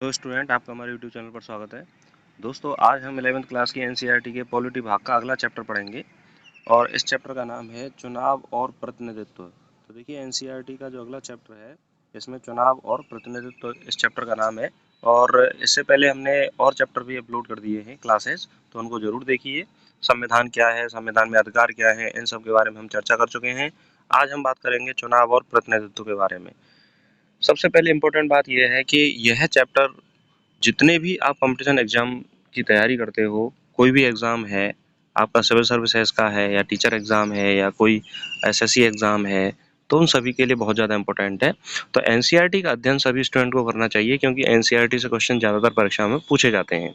तो स्टूडेंट, आपका हमारे यूट्यूब चैनल पर स्वागत है। दोस्तों, आज हम 11वीं क्लास की एनसीईआरटी के पॉलिटी भाग का अगला चैप्टर पढ़ेंगे और इस चैप्टर का नाम है चुनाव और प्रतिनिधित्व। तो देखिए, एनसीईआरटी का जो अगला चैप्टर है इसमें चुनाव और प्रतिनिधित्व इस चैप्टर का नाम है। और इससे पहले हमने और चैप्टर भी अपलोड कर दिए हैं क्लासेस, तो उनको जरूर देखिए। संविधान क्या है, संविधान में अधिकार क्या है, इन सब के बारे में हम चर्चा कर चुके हैं। आज हम बात करेंगे चुनाव और प्रतिनिधित्व के बारे में। सबसे पहले इम्पोर्टेंट बात यह है कि यह चैप्टर जितने भी आप कंपटीशन एग्जाम की तैयारी करते हो, कोई भी एग्जाम है, आपका सिविल सर्विसेज का है या टीचर एग्जाम है या कोई एसएससी एग्जाम है, तो उन सभी के लिए बहुत ज़्यादा इंपॉर्टेंट है। तो एनसीईआरटी का अध्ययन सभी स्टूडेंट को करना चाहिए, क्योंकि एनसीईआरटी से क्वेश्चन ज़्यादातर परीक्षा में पूछे जाते हैं।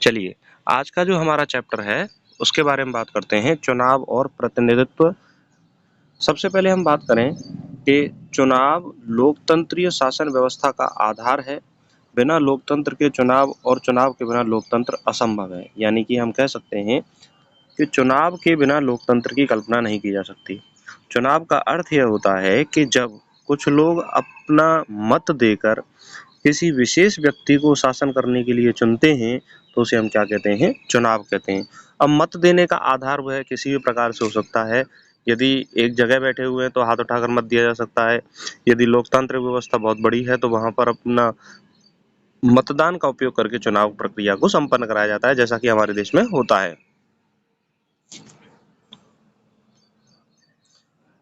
चलिए, आज का जो हमारा चैप्टर है उसके बारे में बात करते हैं, चुनाव और प्रतिनिधित्व। सबसे पहले हम बात करें कि चुनाव लोकतंत्रीय शासन व्यवस्था का आधार है। बिना लोकतंत्र के चुनाव और चुनाव के बिना लोकतंत्र असंभव है। यानी कि हम कह सकते हैं कि चुनाव के बिना लोकतंत्र की कल्पना नहीं की जा सकती। चुनाव का अर्थ यह होता है कि जब कुछ लोग अपना मत देकर किसी विशेष व्यक्ति को शासन करने के लिए चुनते हैं, तो उसे हम क्या कहते हैं? चुनाव कहते हैं। अब मत देने का आधार वह किसी भी प्रकार से हो सकता है। यदि एक जगह बैठे हुए हैं तो हाथ उठाकर मत दिया जा सकता है। यदि लोकतांत्रिक व्यवस्था बहुत बड़ी है तो वहां पर अपना मतदान का उपयोग करके चुनाव प्रक्रिया को संपन्न कराया जाता है, जैसा कि हमारे देश में होता है।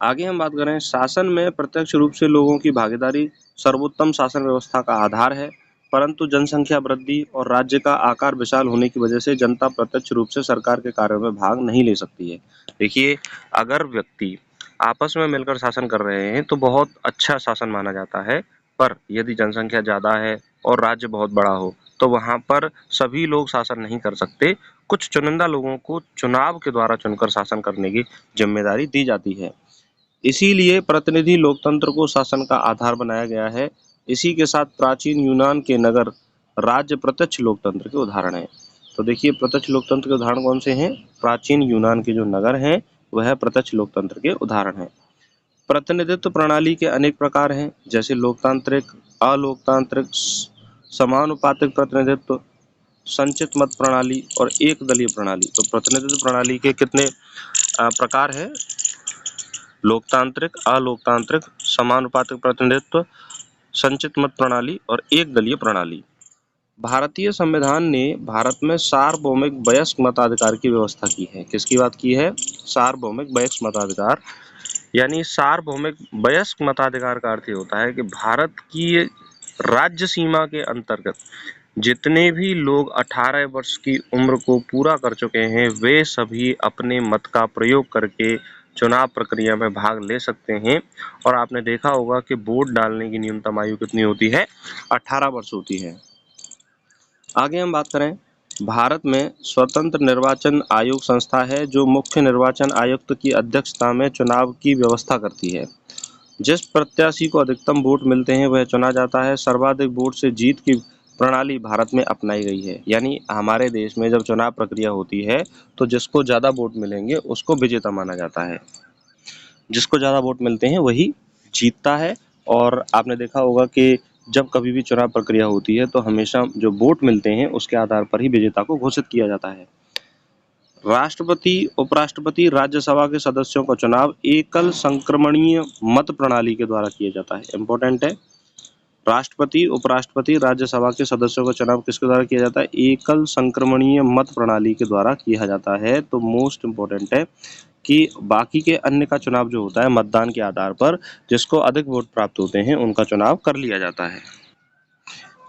आगे हम बात करें, शासन में प्रत्यक्ष रूप से लोगों की भागीदारी सर्वोत्तम शासन व्यवस्था का आधार है, परंतु जनसंख्या वृद्धि और राज्य का आकार विशाल होने की वजह से जनता प्रत्यक्ष रूप से सरकार के कार्यों में भाग नहीं ले सकती है। देखिए, अगर व्यक्ति आपस में मिलकर शासन कर रहे हैं तो बहुत अच्छा शासन माना जाता है, पर यदि जनसंख्या ज़्यादा है और राज्य बहुत बड़ा हो तो वहाँ पर सभी लोग शासन नहीं कर सकते। कुछ चुनिंदा लोगों को चुनाव के द्वारा चुनकर शासन करने की जिम्मेदारी दी जाती है। इसीलिए प्रतिनिधि लोकतंत्र को शासन का आधार बनाया गया है। इसी के साथ प्राचीन यूनान के नगर राज्य प्रत्यक्ष लोकतंत्र के उदाहरण हैं। तो देखिए, प्रत्यक्ष लोकतंत्र के उदाहरण कौन से हैं? प्राचीन यूनान के जो नगर हैं वह प्रत्यक्ष लोकतंत्र के उदाहरण हैं। प्रतिनिधित्व प्रणाली के अनेक प्रकार हैं, जैसे लोकतांत्रिक, अलोकतांत्रिक, समानुपातिक प्रतिनिधित्व, संचित मत प्रणाली और एक दलीय प्रणाली। तो प्रतिनिधित्व प्रणाली के कितने प्रकार हैं? लोकतांत्रिक, अलोकतांत्रिक, समानुपातिक प्रतिनिधित्व, संचित मत प्रणाली और एक दलीय प्रणाली। भारतीय संविधान ने भारत में सार्वभौमिक वयस्क मताधिकार की व्यवस्था की है। किसकी बात की है? सार्वभौमिक वयस्क मताधिकार। यानी सार्वभौमिक वयस्क मताधिकार का अर्थ ये होता है कि भारत की राज्य सीमा के अंतर्गत जितने भी लोग 18 वर्ष की उम्र को पूरा कर चुके हैं, वे सभी अपने मत का प्रयोग करके चुनाव प्रक्रिया में भाग ले सकते हैं। और आपने देखा होगा कि वोट डालने की न्यूनतम आयु कितनी होती है? 18 वर्ष होती है। आगे हम बात करें, भारत में स्वतंत्र निर्वाचन आयोग संस्था है जो मुख्य निर्वाचन आयुक्त की अध्यक्षता में चुनाव की व्यवस्था करती है। जिस प्रत्याशी को अधिकतम वोट मिलते हैं वह चुना जाता है। सर्वाधिक वोट से जीत की प्रणाली भारत में अपनाई गई है। यानी हमारे देश में जब चुनाव प्रक्रिया होती है तो जिसको ज़्यादा वोट मिलेंगे उसको विजेता माना जाता है। जिसको ज़्यादा वोट मिलते हैं वही जीतता है। और आपने देखा होगा कि जब कभी भी चुनाव प्रक्रिया होती है तो हमेशा जो वोट मिलते हैं उसके आधार पर ही विजेता को घोषित किया जाता है। राष्ट्रपति, उपराष्ट्रपति, राज्यसभा के सदस्यों का चुनाव एकल संक्रमणीय मत प्रणाली के द्वारा किया जाता है। इंपॉर्टेंट है, राष्ट्रपति, उपराष्ट्रपति, राज्यसभा के सदस्यों का चुनाव किसके द्वारा किया जाता है? एकल संक्रमणीय मत प्रणाली के द्वारा किया जाता है। तो मोस्ट इम्पोर्टेंट है कि बाकी के अन्य का चुनाव जो होता है मतदान के आधार पर जिसको अधिक वोट प्राप्त होते हैं उनका चुनाव कर लिया जाता है।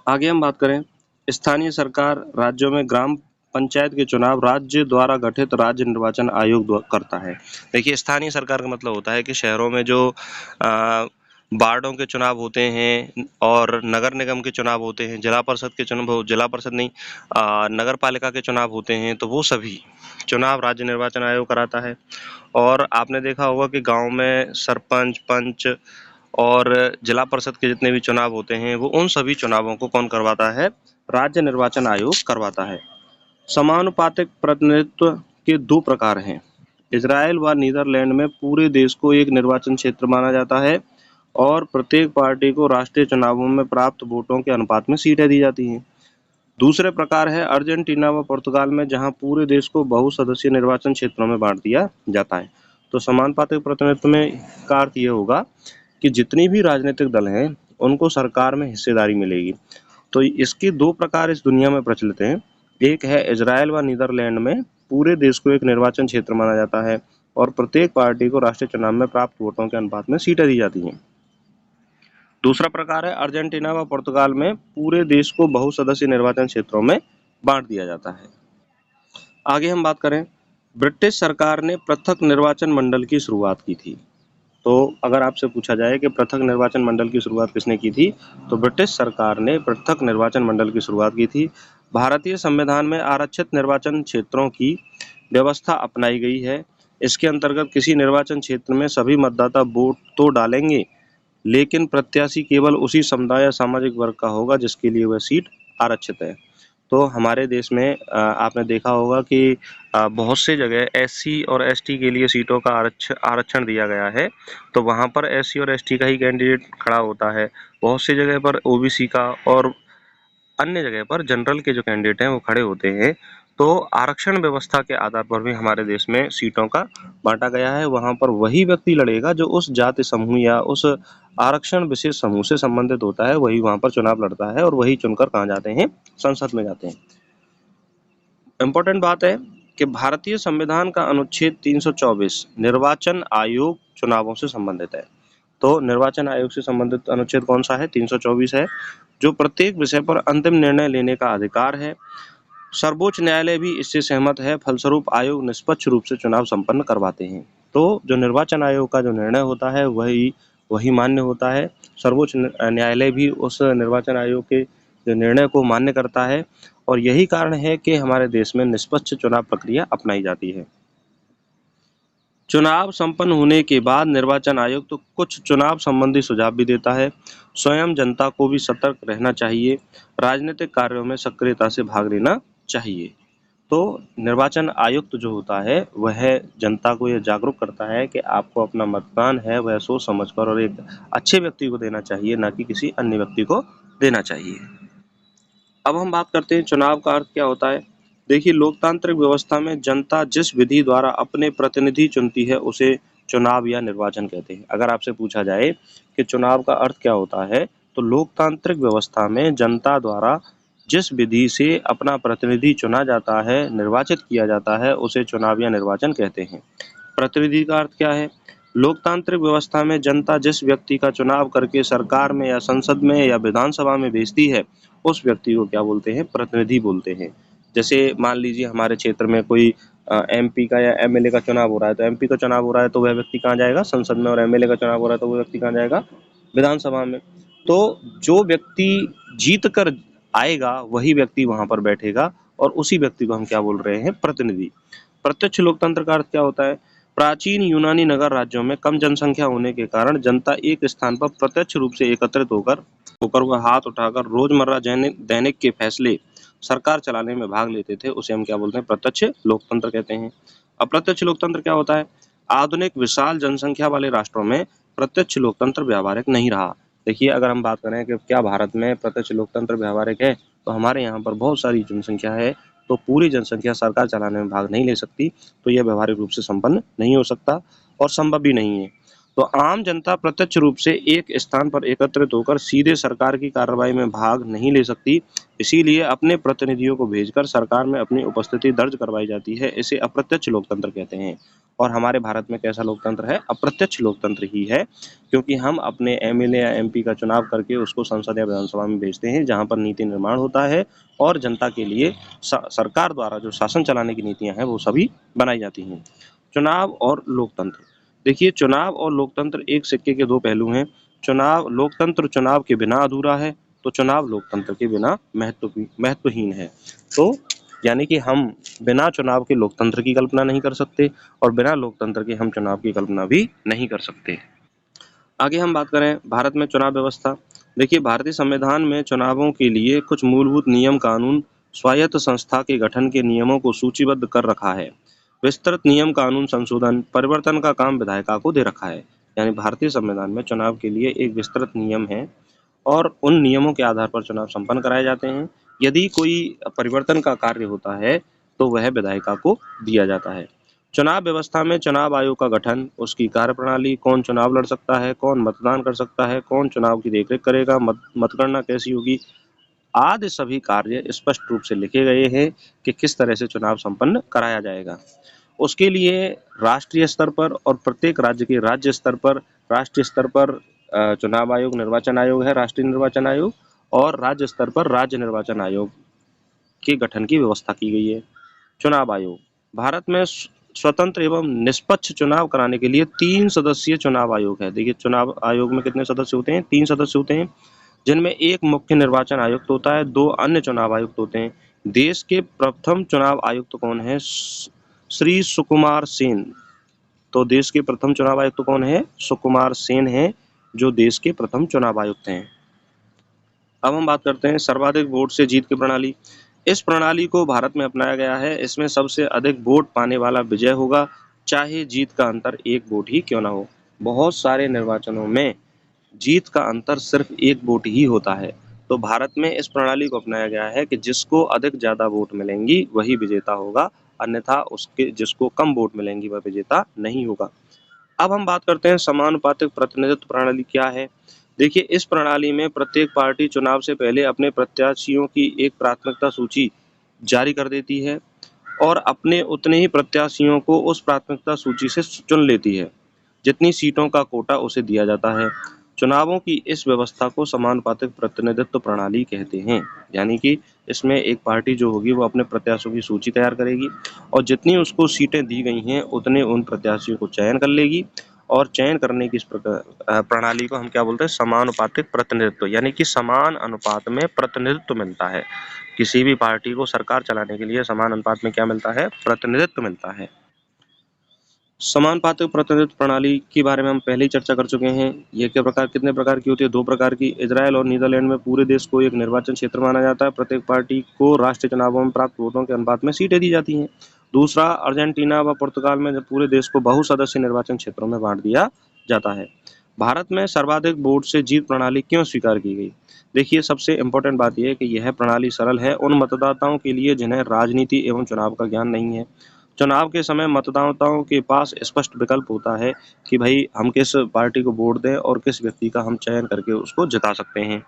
आगे हम बात करें, स्थानीय सरकार राज्यों में ग्राम पंचायत के चुनाव राज्य द्वारा गठित राज्य निर्वाचन आयोग करता है। देखिए, स्थानीय सरकार का मतलब होता है कि शहरों में जो वार्डों के चुनाव होते हैं और नगर निगम के चुनाव होते हैं, जिला परिषद के चुनाव, जिला परिषद नहीं, नगर पालिका के चुनाव होते हैं, तो वो सभी चुनाव राज्य निर्वाचन आयोग कराता है। और आपने देखा होगा कि गांव में सरपंच, पंच और जिला परिषद के जितने भी चुनाव होते हैं वो उन सभी चुनावों को कौन करवाता है? राज्य निर्वाचन आयोग करवाता है। समानुपातिक प्रतिनिधित्व के दो प्रकार हैं। इजराइल व नीदरलैंड में पूरे देश को एक निर्वाचन क्षेत्र माना जाता है और प्रत्येक पार्टी को राष्ट्रीय चुनावों में प्राप्त वोटों के अनुपात में सीटें दी जाती हैं। दूसरे प्रकार है अर्जेंटीना व पुर्तगाल में, जहां पूरे देश को बहुसदस्यीय निर्वाचन क्षेत्रों में बांट दिया जाता है। तो समानुपातिक प्रतिनिधित्व में का अर्थ ये होगा कि जितनी भी राजनीतिक दल हैं उनको सरकार में हिस्सेदारी मिलेगी। तो इसके दो प्रकार इस दुनिया में प्रचलित हैं। एक है इजराइल व नीदरलैंड में पूरे देश को एक निर्वाचन क्षेत्र माना जाता है और प्रत्येक पार्टी को राष्ट्रीय चुनाव में प्राप्त वोटों के अनुपात में सीटें दी जाती हैं। दूसरा प्रकार है अर्जेंटीना व पुर्तगाल में पूरे देश को बहुसदस्यीय निर्वाचन क्षेत्रों में बांट दिया जाता है। आगे हम बात करें, ब्रिटिश सरकार ने पृथक निर्वाचन मंडल की शुरुआत की थी। तो अगर आपसे पूछा जाए कि पृथक निर्वाचन मंडल की शुरुआत किसने की थी, तो ब्रिटिश सरकार ने पृथक निर्वाचन मंडल की शुरुआत की थी। भारतीय संविधान में आरक्षित निर्वाचन क्षेत्रों की व्यवस्था अपनाई गई है। इसके अंतर्गत किसी निर्वाचन क्षेत्र में सभी मतदाता वोट तो डालेंगे, लेकिन प्रत्याशी केवल उसी समुदाय या सामाजिक वर्ग का होगा जिसके लिए वह सीट आरक्षित है। तो हमारे देश में आपने देखा होगा कि बहुत से जगह एससी और एसटी के लिए सीटों का आरक्षण दिया गया है, तो वहाँ पर एससी और एसटी का ही कैंडिडेट खड़ा होता है। बहुत सी जगह पर ओबीसी का और अन्य जगह पर जनरल के जो कैंडिडेट हैं वो खड़े होते हैं। तो आरक्षण व्यवस्था के आधार पर भी हमारे देश में सीटों का बांटा गया है। वहाँ पर वही व्यक्ति लड़ेगा जो उस जाति समूह या उस आरक्षण विशेष समूह से संबंधित होता है, वही वहाँ पर चुनाव लड़ता है और वही चुनकर कहाँ जाते हैं, संसद में जाते हैं। इम्पोर्टेंट बात है कि भारतीय संविधान का अनुच्छेद 324 निर्वाचन आयोग चुनावों से संबंधित है। तो निर्वाचन आयोग से संबंधित अनुच्छेद कौन सा है? 324 है, जो प्रत्येक विषय पर अंतिम निर्णय लेने का अधिकार है। सर्वोच्च न्यायालय भी इससे सहमत है। फलस्वरूप आयोग निष्पक्ष रूप से चुनाव संपन्न करवाते हैं। तो जो निर्वाचन आयोग का जो निर्णय होता है वही मान्य होता है। सर्वोच्च न्यायालय भी उस निर्वाचन आयोग के जो निर्णय को मान्य करता है और यही कारण है कि हमारे देश में निष्पक्ष चुनाव प्रक्रिया अपनाई जाती है। चुनाव संपन्न होने के बाद निर्वाचन आयोग तो कुछ चुनाव संबंधी सुझाव भी देता है। स्वयं जनता को भी सतर्क रहना चाहिए, राजनीतिक कार्यों में सक्रियता से भाग लेना चाहिए। तो निर्वाचन आयुक्त जो होता है वह जनता को यह जागरूक करता है कि आपको अपना मतदान है वह सोच समझकर और एक अच्छे व्यक्ति को देना चाहिए, ना कि किसी अन्य व्यक्ति को देना चाहिए। अब हम बात करते हैं चुनाव का अर्थ क्या होता है। देखिए, लोकतांत्रिक व्यवस्था में जनता जिस विधि द्वारा अपने प्रतिनिधि चुनती है उसे चुनाव या निर्वाचन कहते हैं। अगर आपसे पूछा जाए कि चुनाव का अर्थ क्या होता है, तो लोकतांत्रिक व्यवस्था में जनता द्वारा जिस विधि से अपना प्रतिनिधि चुना जाता है, निर्वाचित किया जाता है, उसे चुनाव या निर्वाचन कहते हैं। प्रतिनिधि का अर्थ क्या है? लोकतांत्रिक व्यवस्था में जनता जिस व्यक्ति का चुनाव करके सरकार में या संसद में या विधानसभा में भेजती है, उस व्यक्ति को क्या बोलते हैं? प्रतिनिधि बोलते हैं। जैसे मान लीजिए हमारे क्षेत्र में कोई एमपी का या एमएलए का चुनाव हो रहा है, तो एमपी का चुनाव हो रहा है तो वह व्यक्ति कहाँ जाएगा? संसद में। और एमएलए का चुनाव हो रहा है तो वह व्यक्ति कहाँ जाएगा? विधानसभा में। तो जो व्यक्ति जीत कर आएगा वही व्यक्ति वहां पर बैठेगा और उसी व्यक्ति को हम क्या बोल रहे हैं? प्रतिनिधि। प्रत्यक्ष लोकतंत्र का अर्थ क्या होता है? प्राचीन यूनानी नगर राज्यों में कम जनसंख्या होने के कारण जनता एक स्थान पर प्रत्यक्ष रूप से एकत्रित होकर वह हाथ उठाकर रोजमर्रा दैनिक के फैसले सरकार चलाने में भाग लेते थे, उसे हम क्या बोलते हैं? प्रत्यक्ष लोकतंत्र कहते हैं। अप्रत्यक्ष लोकतंत्र क्या होता है? आधुनिक विशाल जनसंख्या वाले राष्ट्रों में प्रत्यक्ष लोकतंत्र व्यावहारिक नहीं रहा। देखिए, अगर हम बात करें कि क्या भारत में प्रत्यक्ष लोकतंत्र व्यावहारिक है, तो हमारे यहाँ पर बहुत सारी जनसंख्या है, तो पूरी जनसंख्या सरकार चलाने में भाग नहीं ले सकती, तो यह व्यावहारिक रूप से संपन्न नहीं हो सकता और संभव भी नहीं है। तो आम जनता प्रत्यक्ष रूप से एक स्थान पर एकत्रित होकर सीधे सरकार की कार्रवाई में भाग नहीं ले सकती, इसीलिए अपने प्रतिनिधियों को भेजकर सरकार में अपनी उपस्थिति दर्ज करवाई जाती है। इसे अप्रत्यक्ष लोकतंत्र कहते हैं। और हमारे भारत में कैसा लोकतंत्र है? अप्रत्यक्ष लोकतंत्र ही है, क्योंकि हम अपने एमएलए या एमपी का चुनाव करके उसको संसद या विधानसभा में भेजते हैं, जहां पर नीति निर्माण होता है और जनता के लिए सरकार द्वारा जो शासन चलाने की नीतियां हैं वो सभी बनाई जाती हैं। चुनाव और लोकतंत्र। देखिए, चुनाव और लोकतंत्र एक सिक्के के दो पहलू हैं। लोकतंत्र चुनाव के बिना अधूरा है, तो चुनाव लोकतंत्र के बिना महत्वहीन है। तो यानी कि हम बिना चुनाव के लोकतंत्र की कल्पना नहीं कर सकते और बिना लोकतंत्र के हम चुनाव की कल्पना भी नहीं कर सकते। आगे हम बात करें भारत में चुनाव व्यवस्था। देखिए, भारतीय संविधान में चुनावों के लिए कुछ मूलभूत नियम कानून स्वायत्त संस्था के गठन के नियमों को सूचीबद्ध कर रखा है। विस्तृत नियम कानून संशोधन परिवर्तन का काम विधायिका को दे रखा है। यानी भारतीय संविधान में चुनाव के लिए एक विस्तृत नियम है और उन नियमों के आधार पर चुनाव संपन्न कराए जाते हैं। यदि कोई परिवर्तन का कार्य होता है तो वह विधायिका को दिया जाता है। चुनाव व्यवस्था में चुनाव आयोग का गठन, उसकी कार्यप्रणाली, कौन चुनाव लड़ सकता है, कौन मतदान कर सकता है, कौन चुनाव की देखरेख करेगा, मतगणना कैसी होगी, आदि सभी कार्य स्पष्ट रूप से लिखे गए हैं कि किस तरह से चुनाव संपन्न कराया जाएगा। उसके लिए राष्ट्रीय स्तर पर और प्रत्येक राज्य के राज्य स्तर पर, राष्ट्रीय स्तर पर चुनाव आयोग, निर्वाचन आयोग है, राष्ट्रीय निर्वाचन आयोग, और राज्य स्तर पर राज्य निर्वाचन आयोग के गठन की व्यवस्था की गई है। चुनाव आयोग भारत में स्वतंत्र एवं निष्पक्ष चुनाव कराने के लिए 3 सदस्यीय चुनाव आयोग है। देखिए चुनाव आयोग में कितने सदस्य होते हैं? 3 सदस्य होते हैं, जिनमें एक मुख्य निर्वाचन आयुक्त होता है, 2 अन्य चुनाव आयुक्त होते हैं। देश के प्रथम चुनाव आयुक्त कौन है? श्री सुकुमार सेन। तो देश के प्रथम चुनाव आयुक्त कौन है? सुकुमार सेन है, जो देश के प्रथम चुनाव आयुक्त हैं। अब हम बात करते हैं सर्वाधिक वोट से जीत की प्रणाली। इस प्रणाली को भारत में अपनाया गया है। इसमें सबसे अधिक वोट पाने वाला विजय होगा, चाहे जीत का अंतर 1 वोट ही क्यों ना हो। बहुत सारे निर्वाचनों में जीत का अंतर सिर्फ 1 वोट ही होता है। तो भारत में इस प्रणाली को अपनाया गया है कि जिसको अधिक ज़्यादा वोट मिलेंगी वही विजेता होगा, अन्यथा उसके जिसको कम वोट मिलेंगी वह विजेता नहीं होगा। अब हम बात करते हैं समानुपातिक प्रतिनिधित्व प्रणाली क्या है। देखिए इस प्रणाली में प्रत्येक पार्टी चुनाव से पहले अपने प्रत्याशियों की एक प्राथमिकता सूची जारी कर देती है और अपने उतने ही प्रत्याशियों को उस प्राथमिकता सूची से चुन लेती है, जितनी सीटों का कोटा उसे दिया जाता है। चुनावों की इस व्यवस्था को समानुपातिक प्रतिनिधित्व प्रणाली कहते हैं। यानी कि इसमें एक पार्टी जो होगी वो अपने प्रत्याशियों की सूची तैयार करेगी और जितनी उसको सीटें दी गई हैं उतने उन प्रत्याशियों को चयन कर लेगी और चयन करने की इस प्रणाली को हम क्या बोलते हैं? समानुपातिक प्रतिनिधित्व। यानी कि समान अनुपात में प्रतिनिधित्व मिलता है। किसी भी पार्टी को सरकार चलाने के लिए समान अनुपात में क्या मिलता है? प्रतिनिधित्व मिलता है। समानुपातिक प्रतिनिधित्व प्रणाली के बारे में हम पहले ही चर्चा कर चुके हैं। ये कितने प्रकार की होती है? 2 प्रकार की। इजराइल और नीदरलैंड में पूरे देश को एक निर्वाचन क्षेत्र माना जाता है। प्रत्येक पार्टी को राष्ट्रीय चुनावों में प्राप्त वोटों के अनुपात में सीटें दी जाती हैं। दूसरा, अर्जेंटीना व पुर्तगाल में पूरे देश को बहुसदस्यीय निर्वाचन क्षेत्रों में बांट दिया जाता है। भारत में सर्वाधिक वोट से जीत प्रणाली क्यों स्वीकार की गई? देखिए सबसे इम्पोर्टेंट बात यह है कि यह प्रणाली सरल है उन मतदाताओं के लिए जिन्हें राजनीति एवं चुनाव का ज्ञान नहीं है। चुनाव के समय मतदाताओं के पास स्पष्ट विकल्प होता है कि भाई हम किस पार्टी को वोट दें और किस व्यक्ति का हम चयन करके उसको जिता सकते हैं।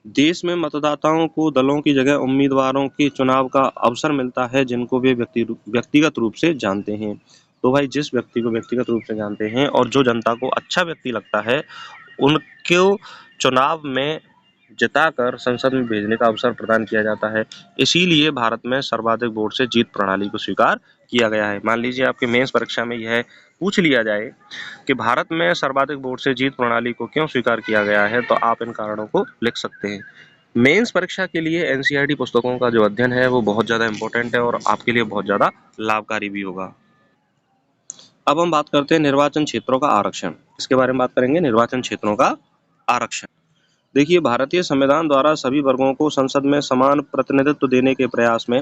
देश में मतदाताओं को दलों की जगह उम्मीदवारों के चुनाव का अवसर मिलता है जिनको वे व्यक्तिगत रूप से जानते हैं। तो भाई जिस व्यक्ति को व्यक्तिगत रूप से जानते हैं और जो जनता को अच्छा व्यक्ति लगता है उनको चुनाव में जिताकर संसद में भेजने का अवसर प्रदान किया जाता है। इसीलिए भारत में सर्वाधिक वोट से जीत प्रणाली को स्वीकार किया गया है। मान लीजिए आपके मेंस परीक्षा में यह पूछ लिया जाए कि भारत में सर्वाधिक वोट से जीत प्रणाली को क्यों स्वीकार किया गया है, तो आप इन कारणों को लिख सकते हैं। मेंस परीक्षा के लिए एनसीईआरटी पुस्तकों का जो अध्ययन है वो बहुत ज़्यादा इम्पोर्टेंट है और आपके लिए बहुत ज़्यादा लाभकारी भी होगा। अब हम बात करते हैं निर्वाचन क्षेत्रों का आरक्षण। इसके बारे में बात करेंगे, निर्वाचन क्षेत्रों का आरक्षण। देखिए भारतीय संविधान द्वारा सभी वर्गों को संसद में समान प्रतिनिधित्व देने के प्रयास में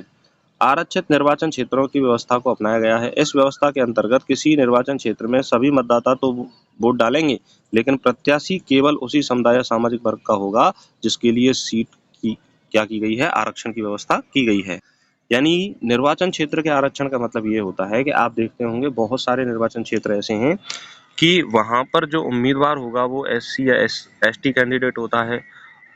आरक्षित निर्वाचन क्षेत्रों की व्यवस्था को अपनाया गया है। इस व्यवस्था के अंतर्गत किसी निर्वाचन क्षेत्र में सभी मतदाता तो वोट डालेंगे, लेकिन प्रत्याशी केवल उसी समुदाय या सामाजिक वर्ग का होगा जिसके लिए सीट की क्या की गई है? आरक्षण की व्यवस्था की गई है। यानी निर्वाचन क्षेत्र के आरक्षण का मतलब ये होता है कि आप देखते होंगे बहुत सारे निर्वाचन क्षेत्र ऐसे हैं कि वहाँ पर जो उम्मीदवार होगा वो एससी या एसटी कैंडिडेट होता है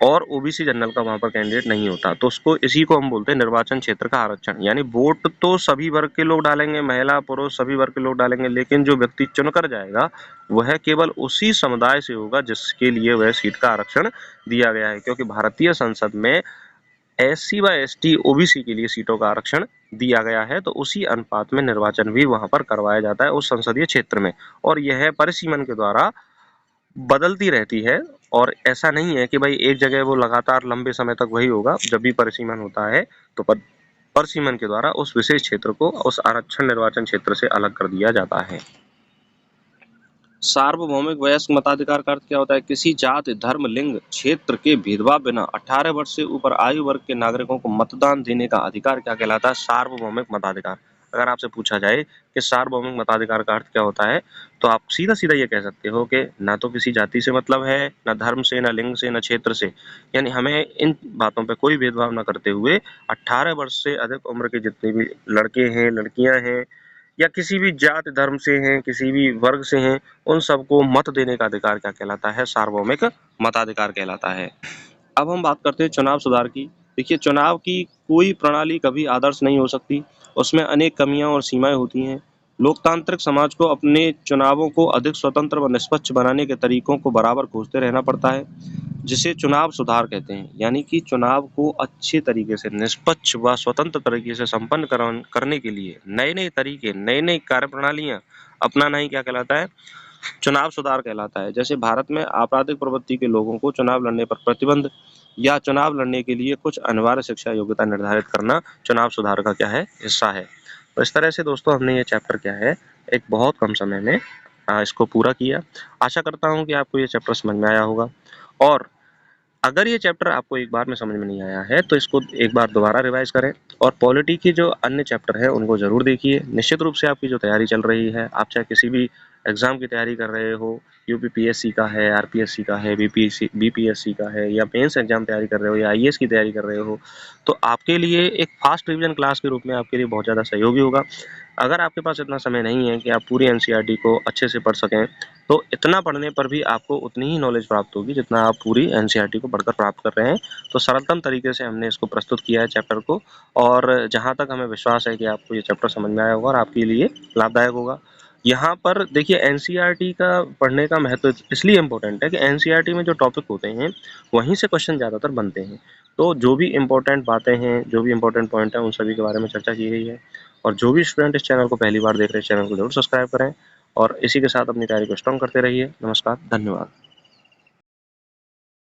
और ओबीसी जनरल का वहाँ पर कैंडिडेट नहीं होता। तो उसको इसी को हम बोलते हैं निर्वाचन क्षेत्र का आरक्षण। यानी वोट तो सभी वर्ग के लोग डालेंगे, महिला पुरुष सभी वर्ग के लोग डालेंगे, लेकिन जो व्यक्ति चुनकर जाएगा वह केवल उसी समुदाय से होगा जिसके लिए वह सीट का आरक्षण दिया गया है। क्योंकि भारतीय संसद में एससी व एसटी ओबीसी के लिए सीटों का आरक्षण दिया गया है, तो उसी अनुपात में निर्वाचन भी वहां पर करवाया जाता है उस संसदीय क्षेत्र में। और यह परिसीमन के द्वारा बदलती रहती है और ऐसा नहीं है कि भाई एक जगह वो लगातार लंबे समय तक वही होगा। जब भी परिसीमन होता है तो परिसीमन के द्वारा उस विशेष क्षेत्र को उस आरक्षण निर्वाचन क्षेत्र से अलग कर दिया जाता है। सार्वभौमिक वयस्क मताधिकार का अर्थ क्या होता है? किसी जाति, धर्म, लिंग, क्षेत्र के भेदभाव बिना 18 वर्ष से ऊपर आयु वर्ग के नागरिकों को मतदान देने का अधिकार क्या कहलाता है? सार्वभौमिक मताधिकार। अगर आपसे पूछा जाए कि सार्वभौमिक मताधिकार का अर्थ क्या होता है, तो आप सीधा-सीधा ये कह सकते हो कि ना तो किसी जाति से मतलब है, ना धर्म से, ना लिंग से, ना क्षेत्र से। यानी हमें इन बातों पे कोई भेदभाव ना करते हुए 18 वर्ष से अधिक उम्र के जितने भी लड़के हैं, लड़कियां हैं या किसी भी जाति धर्म से हैं, किसी भी वर्ग से हैं, उन सबको मत देने का अधिकार क्या कहलाता है? सार्वभौमिक मताधिकार कहलाता है। अब हम बात करते हैं चुनाव सुधार की। देखिए, चुनाव की कोई प्रणाली कभी आदर्श नहीं हो सकती, उसमें अनेक कमियां और सीमाएं होती हैं। लोकतांत्रिक समाज को अपने चुनावों को अधिक स्वतंत्र व निष्पक्ष बनाने के तरीकों को बराबर खोजते रहना पड़ता है, जिसे चुनाव सुधार कहते हैं। यानी कि चुनाव को अच्छे तरीके से, निष्पक्ष व स्वतंत्र तरीके से संपन्न करने के लिए नए-नए तरीके, नई-नई कार्यप्रणालियां अपनाना ही क्या कहलाता है? चुनाव सुधार कहलाता है। जैसे भारत में आपराधिक प्रवृत्ति के लोगों को चुनाव लड़ने पर प्रतिबंध या चुनाव लड़ने के लिए कुछ अनिवार्य शिक्षा योग्यता निर्धारित करना चुनाव सुधार का क्या है? हिस्सा है। तो इस तरह से दोस्तों हमने ये चैप्टर क्या है, एक बहुत कम समय में इसको पूरा किया। आशा करता हूँ कि आपको ये चैप्टर समझ में आया होगा और अगर ये चैप्टर आपको एक बार में समझ में नहीं आया है, तो इसको एक बार दोबारा रिवाइज करें और पॉलिटी की जो अन्य चैप्टर है उनको ज़रूर देखिए। निश्चित रूप से आपकी जो तैयारी चल रही है, आप चाहे किसी भी एग्ज़ाम की तैयारी कर रहे हो, यूपीपीएससी का है, आरपीएससी का है, बीपीएससी का है या मेंस एग्ज़ाम तैयारी कर रहे हो या आईएएस की तैयारी कर रहे हो, तो आपके लिए एक फास्ट रिवीजन क्लास के रूप में आपके लिए बहुत ज़्यादा सहयोगी होगा। अगर आपके पास इतना समय नहीं है कि आप पूरी एनसीईआरटी को अच्छे से पढ़ सकें, तो इतना पढ़ने पर भी आपको उतनी ही नॉलेज प्राप्त होगी जितना आप पूरी एनसीईआरटी को पढ़कर प्राप्त कर रहे हैं। तो सरलतम तरीके से हमने इसको प्रस्तुत किया है चैप्टर को और जहाँ तक हमें विश्वास है कि आपको ये चैप्टर समझ में आया होगा और आपके लिए लाभदायक होगा। यहाँ पर देखिए एनसीईआरटी का पढ़ने का महत्व इसलिए इम्पोर्टेंट है कि एनसीईआरटी में जो टॉपिक होते हैं वहीं से क्वेश्चन ज़्यादातर बनते हैं। तो जो भी इम्पोर्टेंट बातें हैं, जो भी इम्पोर्टेंट पॉइंट हैं, उन सभी के बारे में चर्चा की गई है और जो भी स्टूडेंट इस चैनल को पहली बार देख रहे हैं, इस चैनल को ज़रूर सब्सक्राइब करें और इसी के साथ अपनी तैयारी को स्ट्रॉन्ग करते रहिए। नमस्कार, धन्यवाद।